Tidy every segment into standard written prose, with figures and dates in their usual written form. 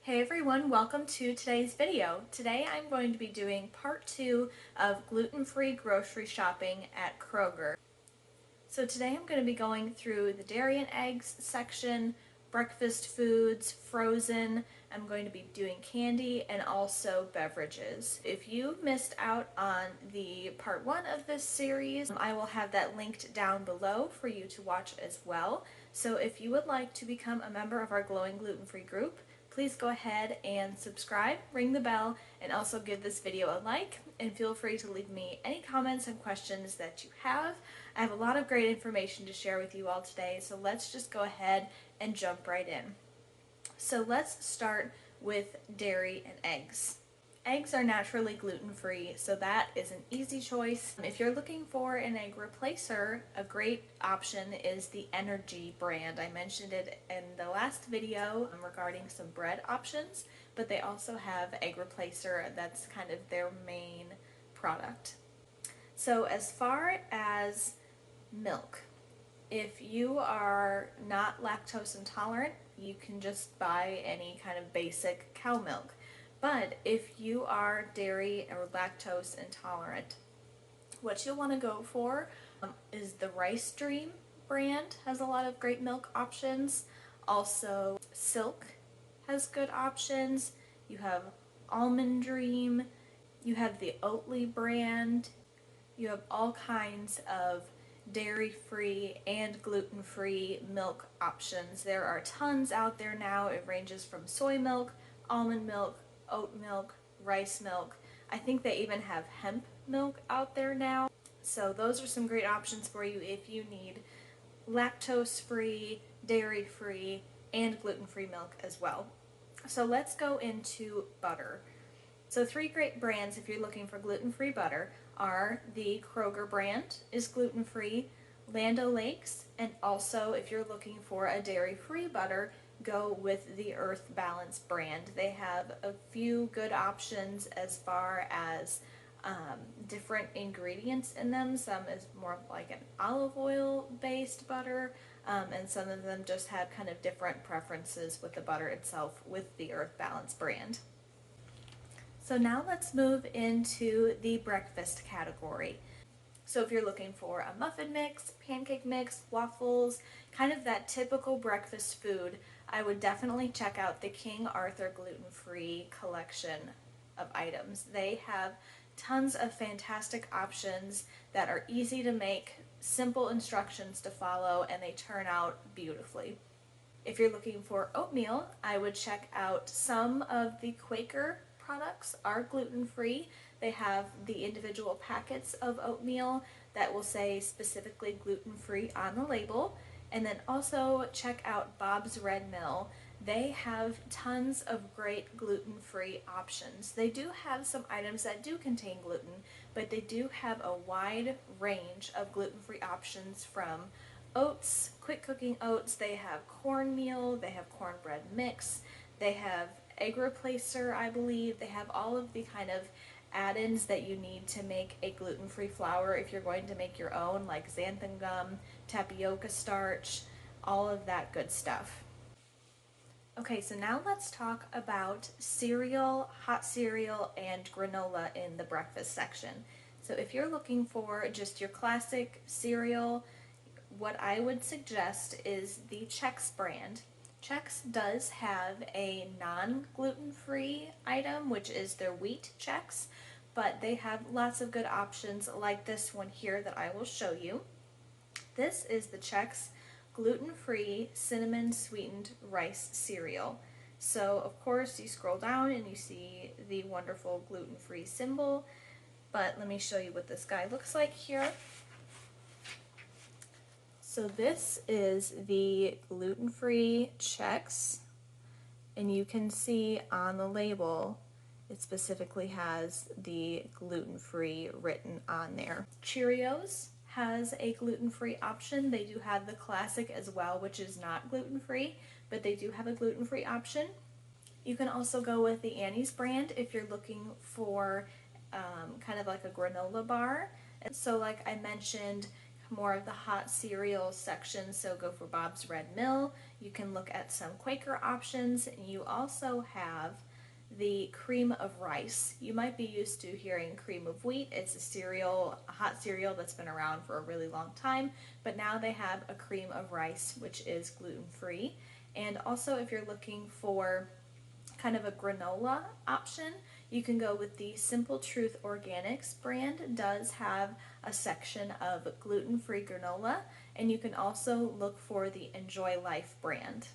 Hey everyone, welcome to today's video. Today I'm going to be doing part 2 of gluten-free grocery shopping at Kroger. So today I'm going to be going through the dairy and eggs section, breakfast foods, frozen, I'm going to be doing candy, and also beverages. If you missed out on the part 1 of this series, I will have that linked down below for you to watch as well. So if you would like to become a member of our Glowing Gluten-Free group, please go ahead and subscribe, ring the bell, and also give this video a like, and feel free to leave me any comments and questions that you have. I have a lot of great information to share with you all today, so let's just go ahead and jump right in. So let's start with dairy and eggs. Eggs are naturally gluten-free, so that is an easy choice. If you're looking for an egg replacer, a great option is the Energy brand. I mentioned it in the last video regarding some bread options, but they also have egg replacer. That's kind of their main product. So as far as milk, if you are not lactose intolerant, you can just buy any kind of basic cow milk. But if you are dairy or lactose intolerant, what you'll want to go for is the Rice Dream brand. Has a lot of great milk options. Also, Silk has good options. You have Almond Dream. You have the Oatmeal brand. You have all kinds of dairy-free and gluten-free milk options. There are tons out there now. It ranges from soy milk, almond milk, oat milk, rice milk. I think they even have hemp milk out there now. So those are some great options for you if you need lactose-free, dairy-free, and gluten-free milk as well. So let's go into butter. So 3 great brands if you're looking for gluten-free butter are the Kroger brand is gluten-free, Land O'Lakes, and also if you're looking for a dairy-free butter, go with the Earth Balance brand. They have a few good options as far as different ingredients in them. Some is more like an olive oil based butter, and some of them just have kind of different preferences with the butter itself with the Earth Balance brand. So now let's move into the breakfast category. So if you're looking for a muffin mix, pancake mix, waffles, kind of that typical breakfast food, I would definitely check out the King Arthur gluten-free collection of items. They have tons of fantastic options that are easy to make, simple instructions to follow, and they turn out beautifully. If you're looking for oatmeal, I would check out some of the Quaker products are gluten-free. They have the individual packets of oatmeal that will say specifically gluten-free on the label. And then also check out Bob's Red Mill. They have tons of great gluten-free options. They do have some items that do contain gluten, but they do have a wide range of gluten-free options from oats, quick cooking oats, they have cornmeal, they have cornbread mix, they have egg replacer, I believe. They have all of the kind of add-ins that you need to make a gluten-free flour if you're going to make your own, like xanthan gum, tapioca starch, all of that good stuff. Okay, so now let's talk about cereal, hot cereal, and granola in the breakfast section. So if you're looking for just your classic cereal, what I would suggest is the Chex brand. Chex does have a non-gluten-free item, which is their wheat Chex, but they have lots of good options like this one here that I will show you. This is the Chex gluten-free cinnamon sweetened rice cereal. So of course you scroll down and you see the wonderful gluten-free symbol, but let me show you what this guy looks like here. So this is the gluten-free Chex, and you can see on the label it specifically has the gluten-free written on there. Cheerios has a gluten-free option. They do have the classic as well, which is not gluten-free, but they do have a gluten-free option. You can also go with the Annie's brand if you're looking for kind of like a granola bar. And so like I mentioned, more of the hot cereal section, so go for Bob's Red Mill. You can look at some Quaker options. You also have the cream of rice. You might be used to hearing cream of wheat. It's a cereal, a hot cereal that's been around for a really long time, but now they have a cream of rice, which is gluten-free. And also, if you're looking for kind of a granola option, you can go with the Simple Truth Organics brand. It does have a section of gluten-free granola, and you can also look for the Enjoy Life brand.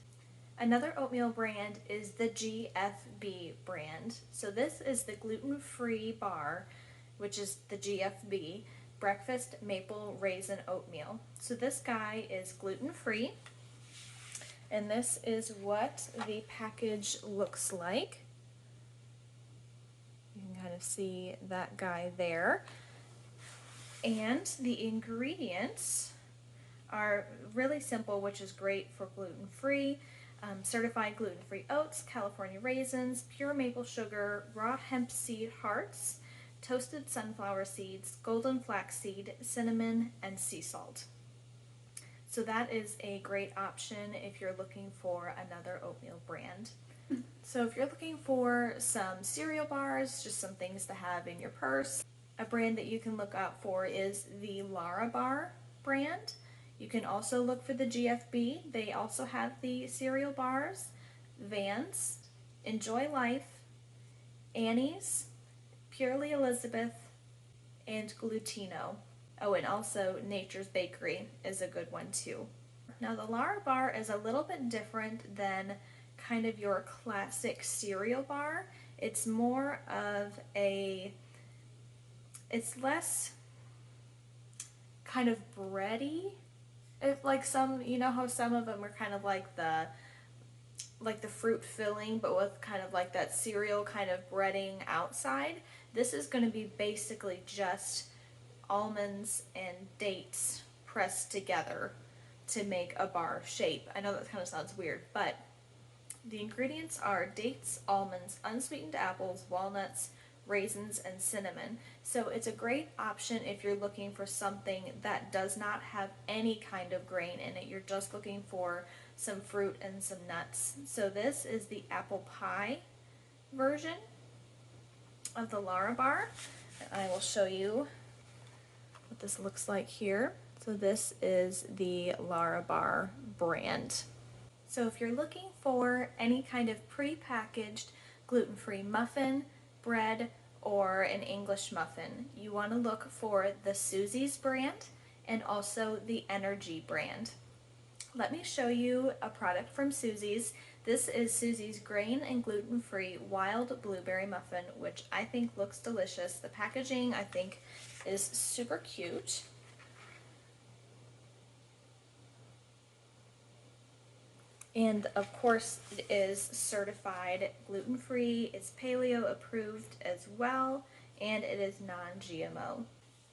Another oatmeal brand is the GFB brand. So this is the gluten-free bar, which is the GFB, Breakfast Maple Raisin Oatmeal. So this guy is gluten-free, and this is what the package looks like. You can kind of see that guy there. And the ingredients are really simple, which is great for gluten-free. Certified gluten-free oats, California raisins, pure maple sugar, raw hemp seed hearts, toasted sunflower seeds, golden flaxseed, cinnamon, and sea salt. So that is a great option if you're looking for another oatmeal brand. So if you're looking for some cereal bars, just some things to have in your purse, a brand that you can look out for is the Bar brand. You can also look for the GFB. They also have the cereal bars, Vans, Enjoy Life, Annie's, Purely Elizabeth, and Glutino. Oh, and also Nature's Bakery is a good one too. Now the Bar is a little bit different than kind of your classic cereal bar. It's more of it's less kind of bready. It's like some, you know how some of them are kind of like the fruit filling, but with kind of like that cereal kind of breading outside. This is going to be basically just almonds and dates pressed together to make a bar shape. I know that kind of sounds weird, but the ingredients are dates, almonds, unsweetened apples, walnuts, raisins, and cinnamon. So it's a great option if you're looking for something that does not have any kind of grain in it. You're just looking for some fruit and some nuts. So this is the apple pie version of the Bar. I will show you what this looks like here. So this is the Bar brand. So if you're looking for any kind of pre-packaged gluten-free muffin, bread, or an English muffin, you want to look for the Susie's brand and also the Energy brand. Let me show you a product from Susie's. This is Susie's grain and gluten-free wild blueberry muffin, which I think looks delicious. The packaging, I think, is super cute. And of course, it is certified gluten-free, it's paleo approved as well, and it is non-GMO.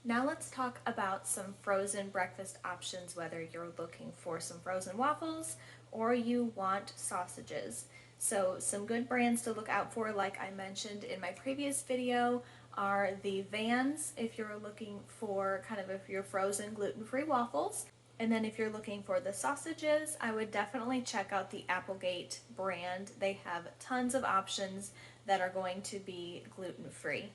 Now let's talk about some frozen breakfast options, whether you're looking for some frozen waffles or you want sausages. So some good brands to look out for, like I mentioned in my previous video, are the Vans if you're looking for kind of your frozen gluten-free waffles. And then if you're looking for the sausages, I would definitely check out the Applegate brand. They have tons of options that are going to be gluten-free.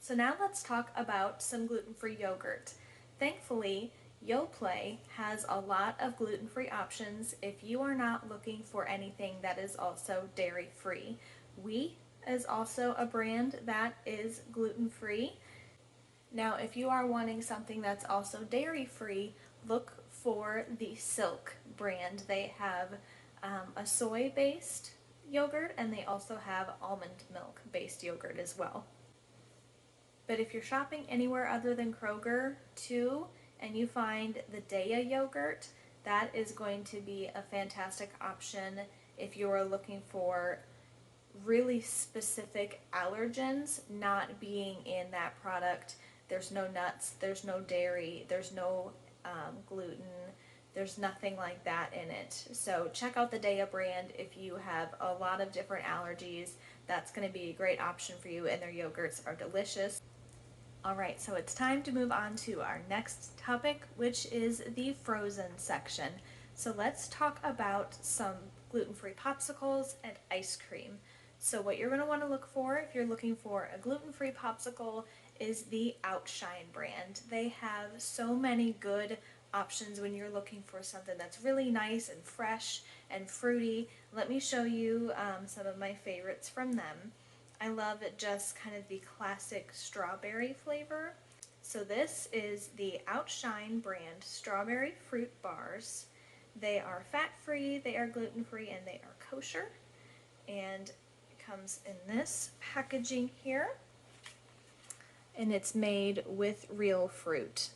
So now let's talk about some gluten-free yogurt. Thankfully, Yoplait has a lot of gluten-free options if you are not looking for anything that is also dairy-free. Oui is also a brand that is gluten-free. Now, if you are wanting something that's also dairy-free, look for the Silk brand. They have a soy-based yogurt, and they also have almond milk-based yogurt as well. But if you're shopping anywhere other than Kroger too, and you find the Daiya yogurt, that is going to be a fantastic option if you are looking for really specific allergens not being in that product. There's no nuts, there's no dairy, there's no gluten, there's nothing like that in it. So check out the Daiya brand if you have a lot of different allergies. That's going to be a great option for you, and their yogurts are delicious. Alright, so it's time to move on to our next topic, which is the frozen section. So let's talk about some gluten-free popsicles and ice cream. So what you're going to want to look for if you're looking for a gluten-free popsicle is the Outshine brand. They have so many good options when you're looking for something that's really nice and fresh and fruity. Let me show you some of my favorites from them. I love just kind of the classic strawberry flavor. So this is the Outshine brand strawberry fruit bars. They are fat-free, they are gluten-free, and they are kosher. And it comes in this packaging here. And it's made with real fruit.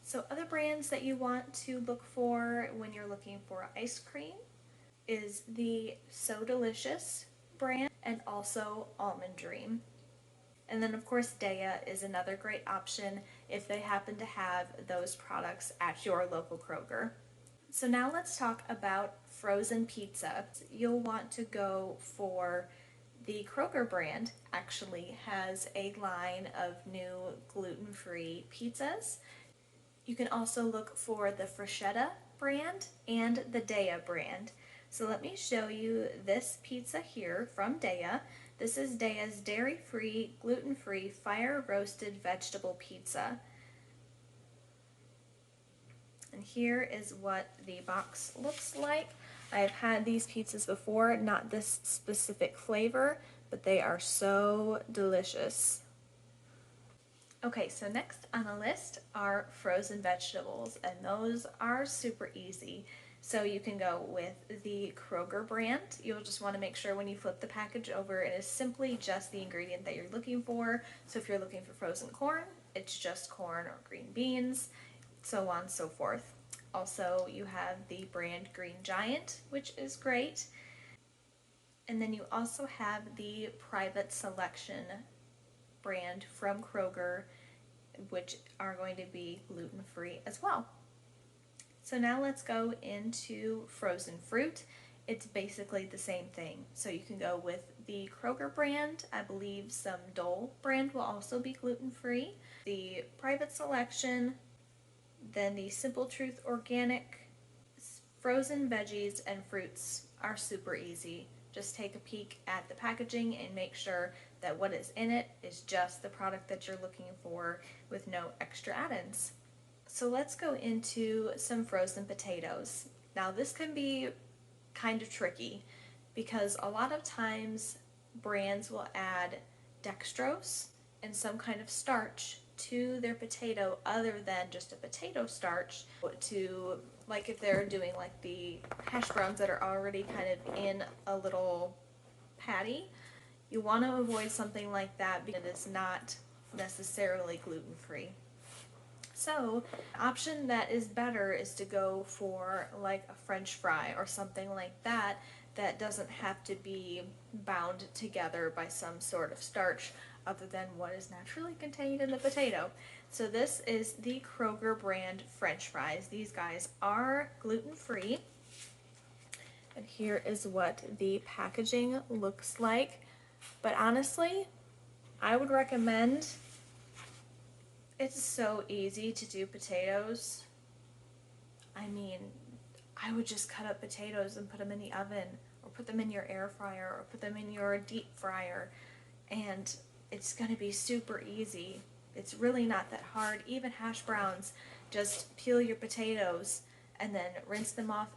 So other brands that you want to look for when you're looking for ice cream is the So Delicious brand and also Almond Dream. And then of course Daya is another great option if they happen to have those products at your local Kroger. So now let's talk about frozen pizza. You'll want to go for the Kroger brand actually has a line of new gluten-free pizzas. You can also look for the Freshetta brand and the Daya brand. So let me show you this pizza here from Daya. This is Daya's dairy-free, gluten-free, fire-roasted vegetable pizza. And here is what the box looks like. I've had these pizzas before, not this specific flavor, but they are so delicious. Okay, so next on the list are frozen vegetables, and those are super easy. So you can go with the Kroger brand. You'll just want to make sure when you flip the package over, it is simply just the ingredient that you're looking for. So if you're looking for frozen corn, it's just corn or green beans, so on and so forth. Also, you have the brand Green Giant, which is great. And then you also have the Private Selection brand from Kroger, which are going to be gluten-free as well. So now let's go into frozen fruit. It's basically the same thing. So you can go with the Kroger brand. I believe some Dole brand will also be gluten-free. The Private Selection, then the Simple Truth Organic. Frozen veggies and fruits are super easy. Just take a peek at the packaging and make sure that what is in it is just the product that you're looking for with no extra add-ins. So let's go into some frozen potatoes. Now this can be kind of tricky because a lot of times brands will add dextrose and some kind of starch to their potato other than just a potato starch, to like if they're doing like the hash browns that are already kind of in a little patty. You want to avoid something like that because it's not necessarily gluten-free. So, the option that is better is to go for like a French fry or something like that that doesn't have to be bound together by some sort of starch other than what is naturally contained in the potato. So this is the Kroger brand French fries. These guys are gluten-free. And here is what the packaging looks like. But honestly, I would recommend, it's so easy to do potatoes. I mean, I would just cut up potatoes and put them in the oven or put them in your air fryer or put them in your deep fryer, and it's going to be super easy. It's really not that hard. Even hash browns, just peel your potatoes and then rinse them off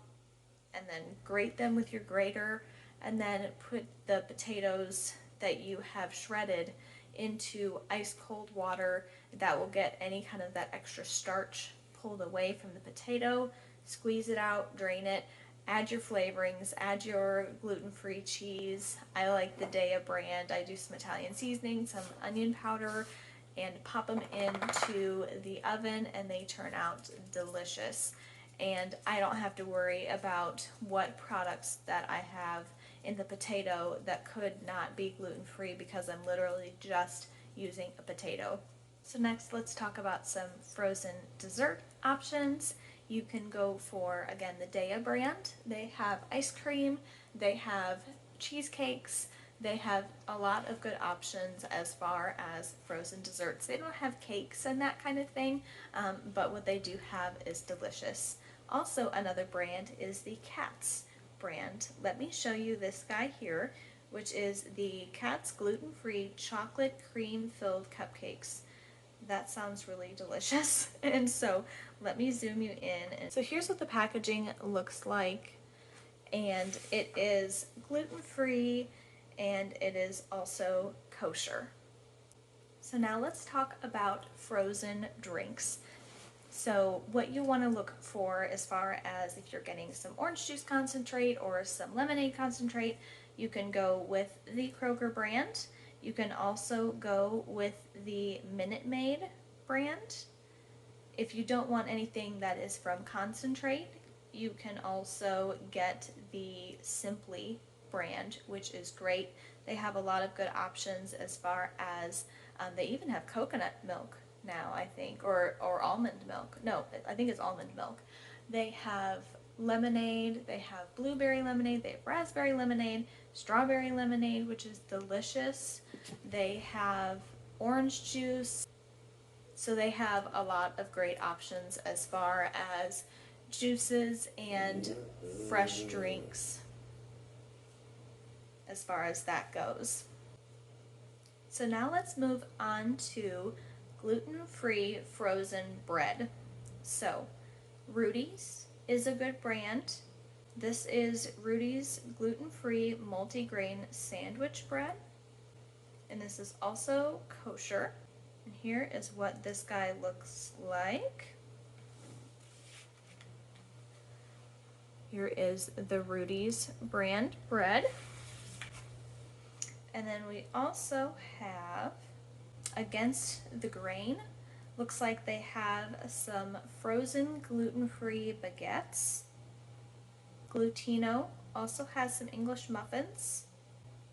and then grate them with your grater and then put the potatoes that you have shredded into ice cold water. That will get any kind of that extra starch pulled away from the potato. Squeeze it out, drain it, add your flavorings, add your gluten-free cheese. I like the Daya brand. I do some Italian seasoning, some onion powder, and pop them into the oven and they turn out delicious. And I don't have to worry about what products that I have in the potato that could not be gluten-free because I'm literally just using a potato. So next let's talk about some frozen dessert options. You can go for, again, the Daya brand. They have ice cream, they have cheesecakes, They have a lot of good options as far as frozen desserts. They don't have cakes and that kind of thing, but what they do have is delicious. Also, another brand is the Katz brand. Let me show you this guy here, which is the Katz gluten-free chocolate cream filled cupcakes. That sounds really delicious. And so let me zoom you in. And so here's what the packaging looks like. And it is gluten-free and it is also kosher. So now let's talk about frozen drinks. So what you want to look for as far as if you're getting some orange juice concentrate or some lemonade concentrate, you can go with the Kroger brand. You can also go with the Minute Maid brand. If you don't want anything that is from concentrate, you can also get the Simply brand, which is great. They have a lot of good options as far as they even have coconut milk now, I think, or almond milk. No, I think it's almond milk. They have lemonade, they have blueberry lemonade, they have raspberry lemonade, strawberry lemonade, which is delicious. They have orange juice. So they have a lot of great options as far as juices and fresh drinks as far as that goes. So now let's move on to gluten-free frozen bread. So Rudy's is a good brand. This is Rudy's gluten-free multigrain sandwich bread. And this is also kosher. And here is what this guy looks like. Here is the Rudy's brand bread. And then we also have Against the Grain. Looks like they have some frozen gluten-free baguettes. Glutino also has some English muffins.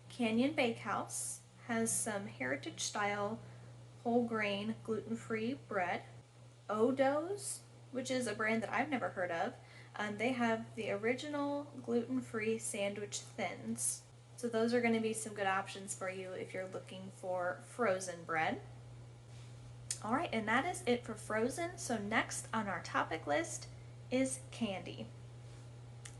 Canyon Bakehouse has some heritage-style whole grain gluten-free bread. Odo's, which is a brand that I've never heard of, they have the original gluten-free sandwich thins. So those are going to be some good options for you if you're looking for frozen bread. Alright, and that is it for frozen. So next on our topic list is candy.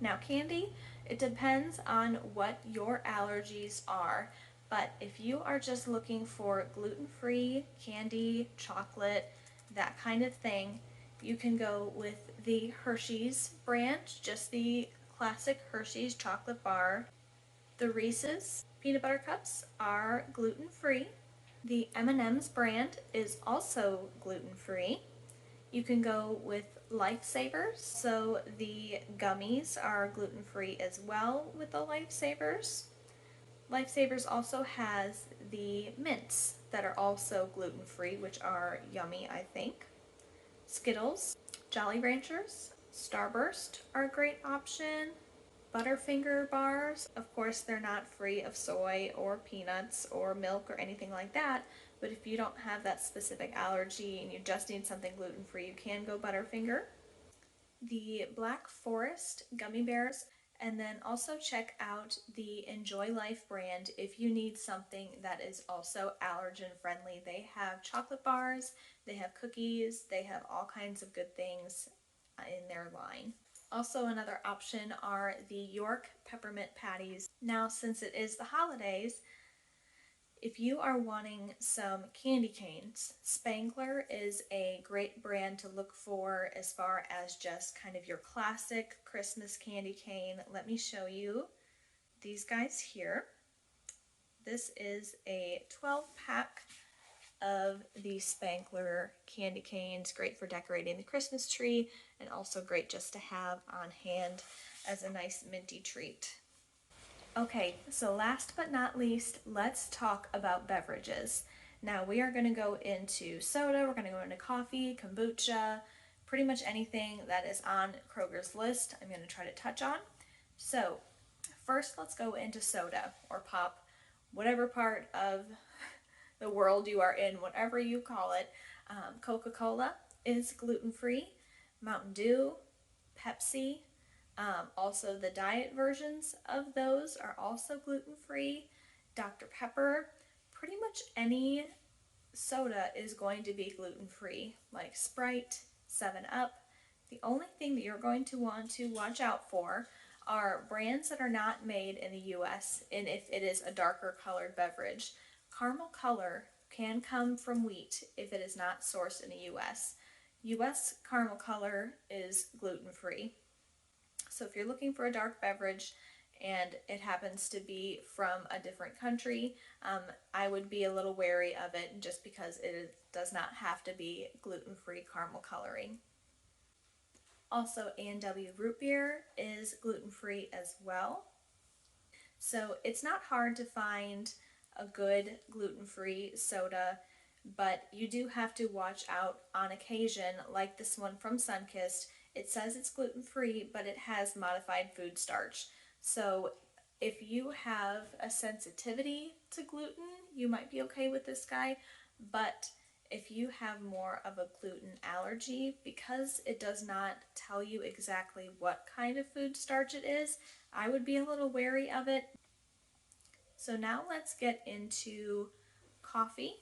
Now candy, it depends on what your allergies are, but if you are just looking for gluten-free candy, chocolate, that kind of thing, you can go with the Hershey's brand, just the classic Hershey's chocolate bar. The Reese's peanut butter cups are gluten-free. The M&M's brand is also gluten-free. You can go with Lifesavers, so the gummies are gluten-free as well with the Lifesavers. Lifesavers also has the mints that are also gluten-free, which are yummy, I think. Skittles, Jolly Ranchers, Starburst are a great option. Butterfinger Bars, of course they're not free of soy or peanuts or milk or anything like that, but if you don't have that specific allergy and you just need something gluten-free, you can go Butterfinger. The Black Forest gummy bears, and then also check out the Enjoy Life brand if you need something that is also allergen friendly. They have chocolate bars, they have cookies, they have all kinds of good things in their line. Also another option are the York peppermint patties. Now since it is the holidays, if you are wanting some candy canes, Spangler is a great brand to look for as far as just kind of your classic Christmas candy cane. Let me show you these guys here. This is a 12-pack of the Spangler candy canes, great for decorating the Christmas tree and also great just to have on hand as a nice minty treat. Okay, so last but not least, let's talk about beverages. Now we are going to go into soda, we're going to go into coffee, kombucha, pretty much anything that is on Kroger's list I'm going to try to touch on. So first let's go into soda or pop, whatever part of the world you are in, whatever you call it. Coca-Cola is gluten-free, Mountain Dew, Pepsi, also the diet versions of those are also gluten-free, Dr. Pepper, pretty much any soda is going to be gluten-free, like Sprite, 7 Up. The only thing that you're going to want to watch out for are brands that are not made in the US, and if it is a darker colored beverage. Caramel color can come from wheat if it is not sourced in the US. US caramel color is gluten-free. So if you're looking for a dark beverage and it happens to be from a different country, I would be a little wary of it just because it does not have to be gluten-free caramel coloring. Also, A&W root beer is gluten-free as well. So it's not hard to find a good gluten-free soda, but you do have to watch out on occasion, like this one from Sunkist. It says it's gluten-free, but it has modified food starch. So if you have a sensitivity to gluten, you might be okay with this guy, but if you have more of a gluten allergy, because it does not tell you exactly what kind of food starch it is, I would be a little wary of it. So now let's get into coffee.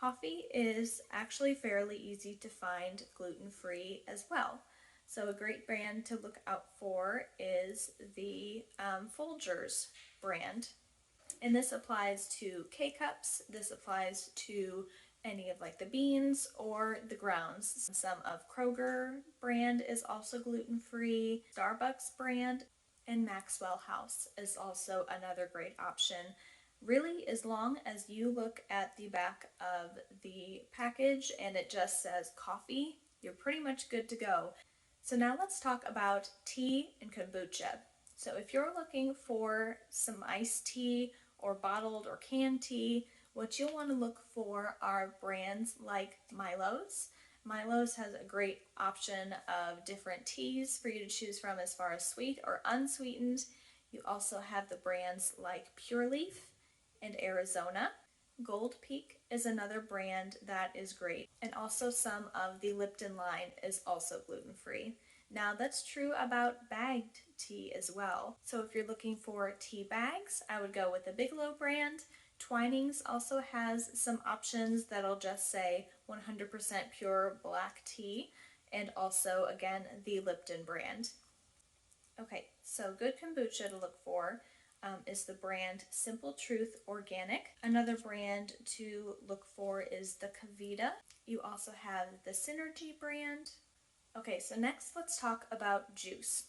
Coffee is actually fairly easy to find gluten-free as well. So a great brand to look out for is the Folgers brand. And this applies to K-Cups, this applies to any of like the beans or the grounds. Some of Kroger brand is also gluten-free, Starbucks brand, and Maxwell House is also another great option. Really, as long as you look at the back of the package and it just says coffee, you're pretty much good to go. So now let's talk about tea and kombucha. So if you're looking for some iced tea or bottled or canned tea, what you'll want to look for are brands like Milo's. Milo's has a great option of different teas for you to choose from as far as sweet or unsweetened. You also have the brands like Pure Leaf and Arizona. Gold Peak is another brand that is great, and also some of the Lipton line is also gluten-free. Now that's true about bagged tea as well. So if you're looking for tea bags, I would go with the Bigelow brand. Twinings also has some options that'll just say 100% pure black tea, and also again the Lipton brand. Okay, so good kombucha to look for is the brand Simple Truth Organic. Another brand to look for is the Kavita. You also have the Synergy brand. Okay, so next let's talk about juice.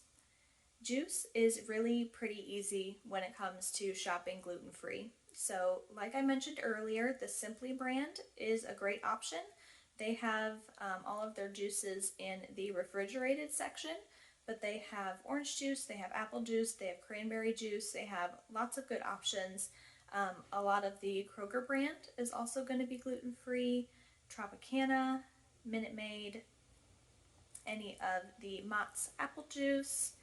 Juice is really pretty easy when it comes to shopping gluten-free. So like I mentioned earlier, the Simply brand is a great option. They have all of their juices in the refrigerated section, but they have orange juice, they have apple juice, they have cranberry juice, they have lots of good options. A lot of the Kroger brand is also going to be gluten-free. Tropicana, Minute Maid, any of the Mott's apple juice,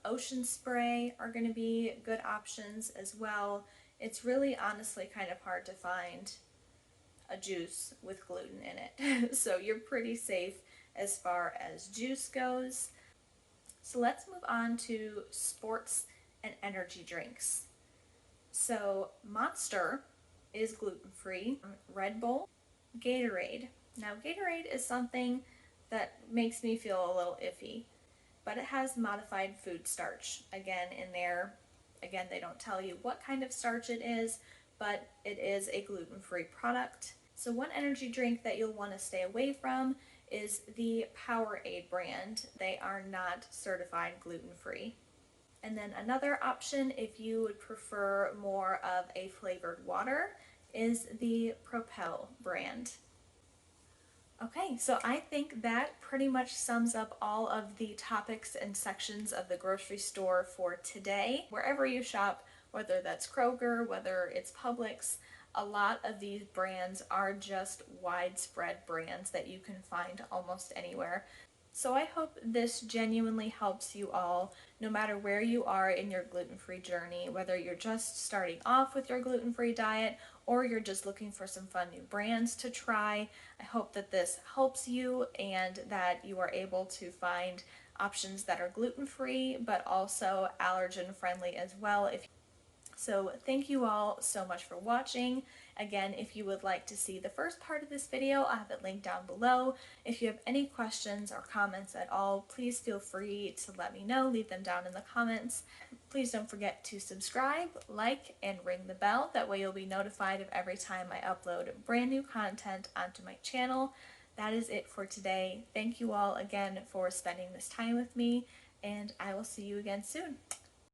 Ocean Spray are going to be good options as well. It's really honestly kind of hard to find a juice with gluten in it. So you're pretty safe as far as juice goes. So let's move on to sports and energy drinks. So Monster is gluten-free. Red Bull, Gatorade. Now Gatorade is something that makes me feel a little iffy, but it has modified food starch. Again, in there, again, they don't tell you what kind of starch it is, but it is a gluten-free product. So one energy drink that you'll want to stay away from is the Powerade brand. They are not certified gluten-free. And then another option, if you would prefer more of a flavored water, is the Propel brand. Okay, so I think that pretty much sums up all of the topics and sections of the grocery store for today. Wherever you shop, whether that's Kroger, whether it's Publix, a lot of these brands are just widespread brands that you can find almost anywhere. So I hope this genuinely helps you all, no matter where you are in your gluten-free journey, whether you're just starting off with your gluten-free diet or you're just looking for some fun new brands to try. I hope that this helps you and that you are able to find options that are gluten-free but also allergen-friendly as well. So thank you all so much for watching. Again, if you would like to see the first part of this video, I have it linked down below. If you have any questions or comments at all, please feel free to let me know. Leave them down in the comments. Please don't forget to subscribe, like, and ring the bell. That way you'll be notified of every time I upload brand new content onto my channel. That is it for today. Thank you all again for spending this time with me, and I will see you again soon.